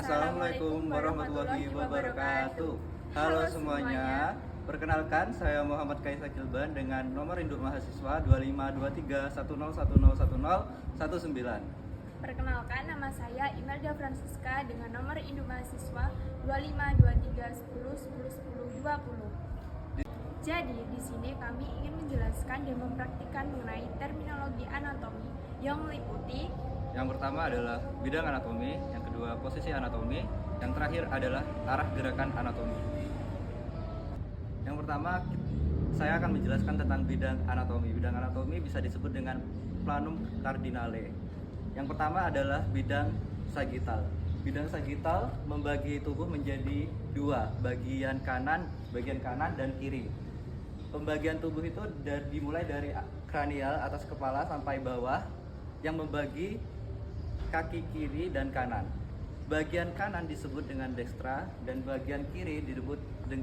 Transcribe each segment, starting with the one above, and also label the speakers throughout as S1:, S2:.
S1: Assalamualaikum warahmatullahi wabarakatuh. Halo semuanya, perkenalkan saya Muhammad Kaisa Kilban dengan nomor induk mahasiswa 252310101019.
S2: Perkenalkan, nama saya Imelda Francisca dengan nomor induk mahasiswa 252310101020. Jadi, di sini kami ingin menjelaskan dan mempraktikkan mengenai terminologi anatomi yang meliputi
S1: Yang pertama adalah bidang anatomi, yang kedua posisi anatomi, yang terakhir adalah arah gerakan anatomi. Yang pertama, saya akan menjelaskan tentang bidang anatomi. Bidang anatomi bisa disebut dengan planum cardinale. Yang pertama adalah bidang sagittal. Bidang sagittal membagi tubuh menjadi dua, bagian kanan dan kiri. Pembagian tubuh itu dimulai dari kranial atas kepala sampai bawah yang membagi kaki kiri dan kanan. Bagian kanan disebut dengan dextra dan bagian kiri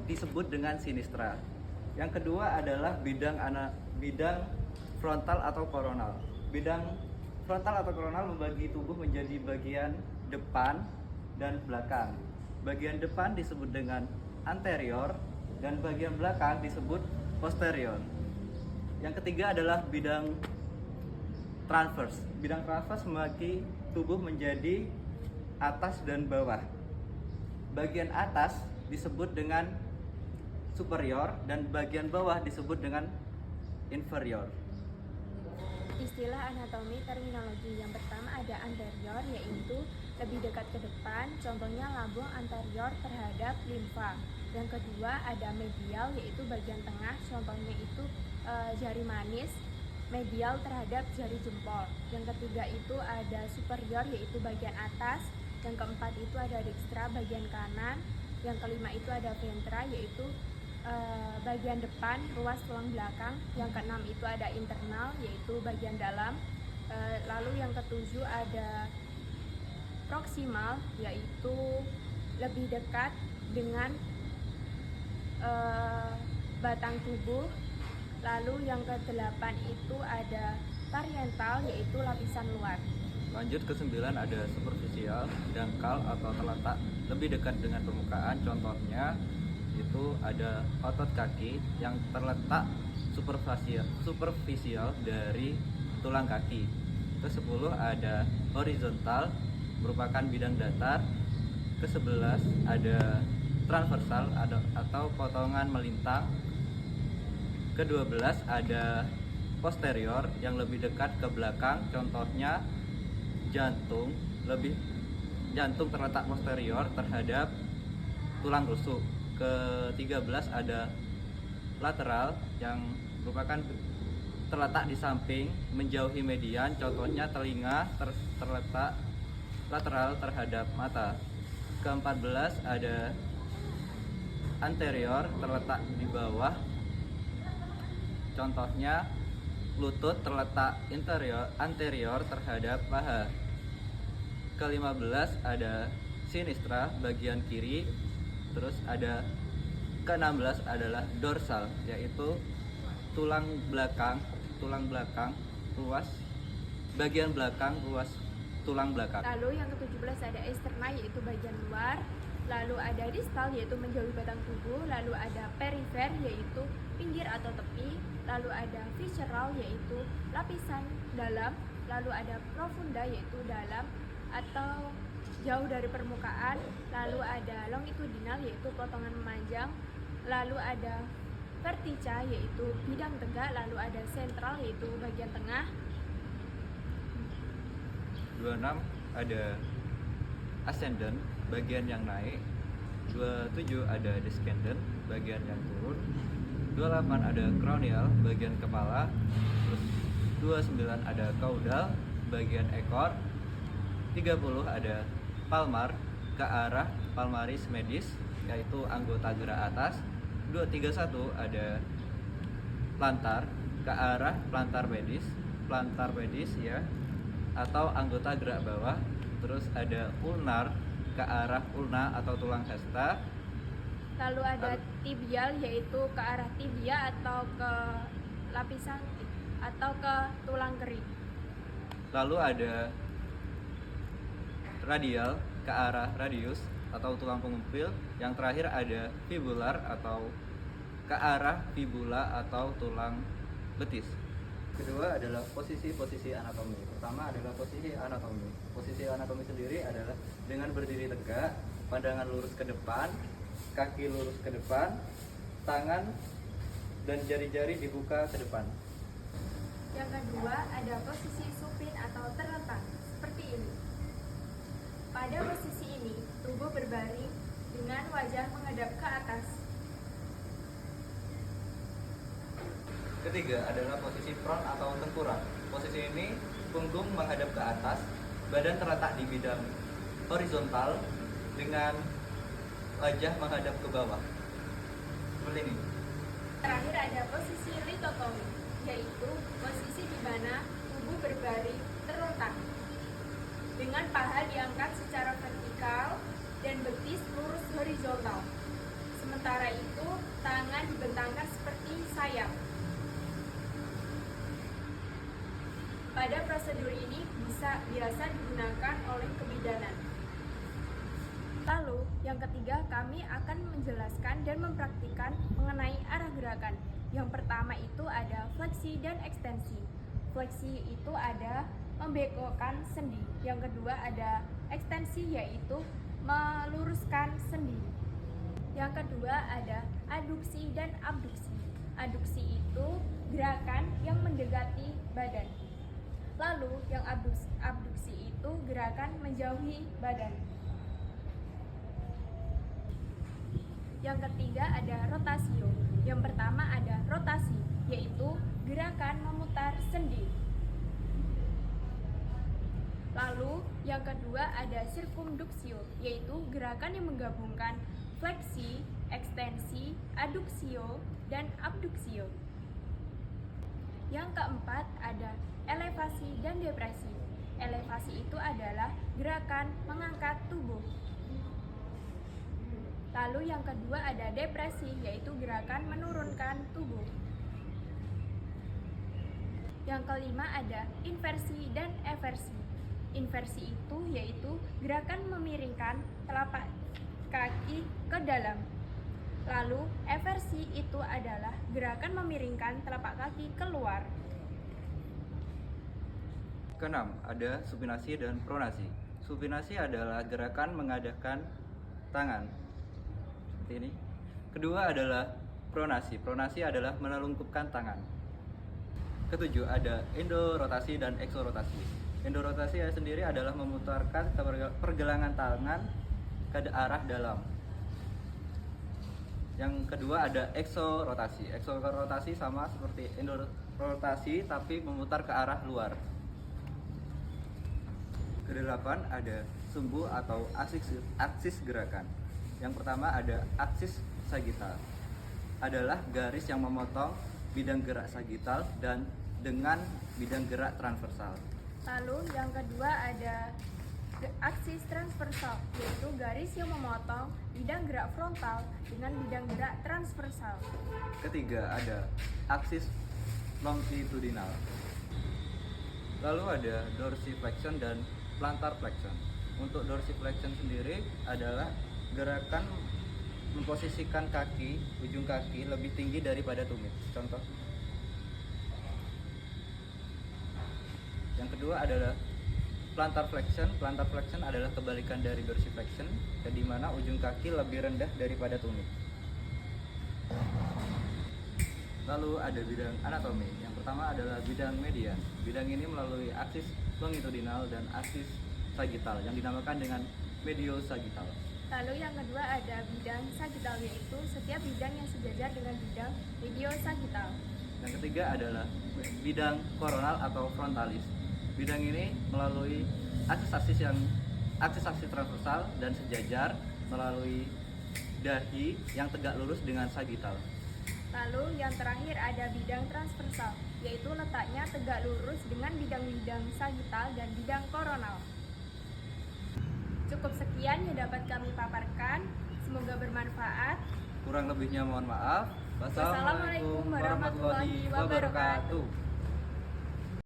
S1: disebut dengan sinistra. Yang kedua adalah bidang frontal atau koronal. Bidang frontal atau koronal membagi tubuh menjadi bagian depan dan belakang. Bagian depan disebut dengan anterior dan bagian belakang disebut posterior. Yang ketiga adalah bidang transverse. Bidang transverse membagi tubuh menjadi atas dan bawah. Bagian atas disebut dengan superior dan bagian bawah disebut dengan inferior.
S2: istilah anatomi terminologi. Yang pertama ada anterior, yaitu lebih dekat ke depan, contohnya lambung anterior terhadap limfa. Yang kedua ada medial, yaitu bagian tengah, contohnya itu jari manis medial terhadap jari jempol. Yang ketiga itu ada superior, yaitu bagian atas. Yang keempat itu ada dextra, bagian kanan. Yang kelima itu ada ventra, yaitu bagian depan, ruas tulang belakang. Yang keenam itu ada internal, yaitu bagian dalam. Lalu yang ketujuh ada proximal, yaitu lebih dekat dengan batang tubuh. Lalu yang ke-8 itu ada parietal, yaitu lapisan luar.
S1: Lanjut ke-9 ada superficial, dangkal atau terletak lebih dekat dengan permukaan. Contohnya itu ada otot kaki yang terletak superficial dari tulang kaki. Ke-10 ada horizontal, merupakan bidang datar. Ke-11 ada transversal atau potongan melintang. Ke-12 ada posterior yang lebih dekat ke belakang, contohnya jantung terletak posterior terhadap tulang rusuk. Ke-13 ada lateral yang merupakan terletak di samping menjauhi median, contohnya telinga terletak lateral terhadap mata. Ke-14 ada anterior terletak di bawah, contohnya lutut terletak anterior terhadap paha. Ke-15 ada sinistra bagian kiri. Terus ada ke-16 adalah dorsal, yaitu tulang belakang bagian belakang ruas tulang belakang.
S2: Lalu yang ke-17 ada externa, yaitu bagian luar. Lalu ada distal, yaitu menjauhi batang tubuh. Lalu ada perifer, yaitu pinggir atau tepi. Lalu ada visceral, yaitu lapisan dalam. Lalu ada profunda, yaitu dalam atau jauh dari permukaan. Lalu ada longitudinal, yaitu potongan memanjang. Lalu ada vertica, yaitu bidang tegak. Lalu ada sentral, yaitu bagian tengah.
S1: 26 ada ascendant, bagian yang naik. 27 ada descendant, bagian yang turun. 28 ada cranial, bagian kepala. Terus 29 ada caudal, bagian ekor. 30 ada palmar, ke arah palmaris medis, yaitu anggota gerak atas. 31 ada plantar, ke arah plantar medis ya, atau anggota gerak bawah. Terus ada ulnar, ke arah ulna atau tulang hasta.
S2: Lalu ada tibial, yaitu ke arah tibia atau ke lapisan atau ke tulang kering.
S1: Lalu ada radial, ke arah radius atau tulang pengumpil. Yang terakhir ada fibular atau ke arah fibula atau tulang betis. Kedua adalah posisi-posisi anatomi. Pertama adalah posisi anatomi. Posisi anatomi sendiri adalah dengan berdiri tegak, pandangan lurus ke depan, kaki lurus ke depan, tangan dan jari-jari dibuka ke depan.
S2: Yang kedua ada posisi supin atau terlentang, seperti ini. Pada posisi ini, tubuh berbaring dengan wajah menghadap ke atas.
S1: Ketiga adalah posisi prone atau tengkurap. Posisi ini punggung menghadap ke atas, badan terletak di bidang horizontal dengan wajah menghadap ke bawah. Seperti ini.
S2: Terakhir ada posisi litotomi, yaitu posisi di mana tubuh berbaring terlentang dengan paha diangkat secara vertikal dan betis lurus horizontal. Sementara itu, tangan dibentangkan seperti sayap. Pada prosedur ini biasa digunakan oleh kebidanan. Lalu, yang ketiga kami akan menjelaskan dan mempraktikkan mengenai arah gerakan. Yang pertama itu ada fleksi dan ekstensi. Fleksi itu ada membengkokkan sendi. Yang kedua ada ekstensi, yaitu meluruskan sendi. Yang kedua ada aduksi dan abduksi. Aduksi itu gerakan yang mendekati badan. Lalu yang abduksi itu gerakan menjauhi badan. Yang ketiga ada rotasio. Yang pertama ada rotasi, yaitu gerakan memutar sendi. Lalu yang kedua ada sirkumduksio, yaitu gerakan yang menggabungkan fleksi, ekstensi, aduksio, dan abduksio. Yang keempat ada elevasi dan depresi. Elevasi itu adalah gerakan mengangkat tubuh. Lalu yang kedua ada depresi, yaitu gerakan menurunkan tubuh. Yang kelima ada inversi dan eversi. Inversi itu yaitu gerakan memiringkan telapak kaki ke dalam. Lalu eversi itu adalah gerakan memiringkan telapak kaki keluar.
S1: Keenam, ada supinasi dan pronasi. Supinasi adalah gerakan mengadahkan tangan. Seperti ini. Kedua adalah pronasi. Pronasi adalah menelungkupkan tangan. Ketujuh, ada endorotasi dan eksorotasi. Endorotasi sendiri adalah memutarkan pergelangan tangan ke arah dalam. Yang kedua ada eksorotasi. Eksorotasi sama seperti endorotasi tapi memutar ke arah luar. Kedelapan ada sumbu atau aksis gerakan. Yang pertama ada aksis sagital. Adalah garis yang memotong bidang gerak sagital dan dengan bidang gerak transversal.
S2: Lalu yang kedua ada aksis transversal, yaitu garis yang memotong bidang gerak frontal dengan bidang gerak transversal.
S1: Ketiga ada aksis longitudinal. Lalu ada dorsiflexion dan plantar flexion. Untuk dorsiflexion sendiri adalah gerakan memposisikan kaki, ujung kaki lebih tinggi daripada tumit. Contoh. Yang kedua adalah plantar flexion. Plantar flexion adalah kebalikan dari dorsiflexion, di mana ujung kaki lebih rendah daripada tumit. Lalu ada bidang anatomi. Yang pertama adalah bidang median. Bidang ini melalui aksis longitudinal dan aksis sagital yang dinamakan dengan mediosagittal.
S2: Lalu yang kedua ada bidang sagital, yaitu setiap bidang yang sejajar dengan bidang mediosagittal.
S1: Yang ketiga adalah bidang koronal atau frontalis. Bidang ini melalui aksis-aksis transversal dan sejajar melalui dahi yang tegak lurus dengan sagital.
S2: Lalu yang terakhir ada bidang transversal, yaitu letaknya tegak lurus dengan bidang-bidang sagital dan bidang koronal. Cukup sekian yang dapat kami paparkan, semoga bermanfaat.
S1: Kurang lebihnya mohon maaf.
S2: Wassalamualaikum warahmatullahi wabarakatuh.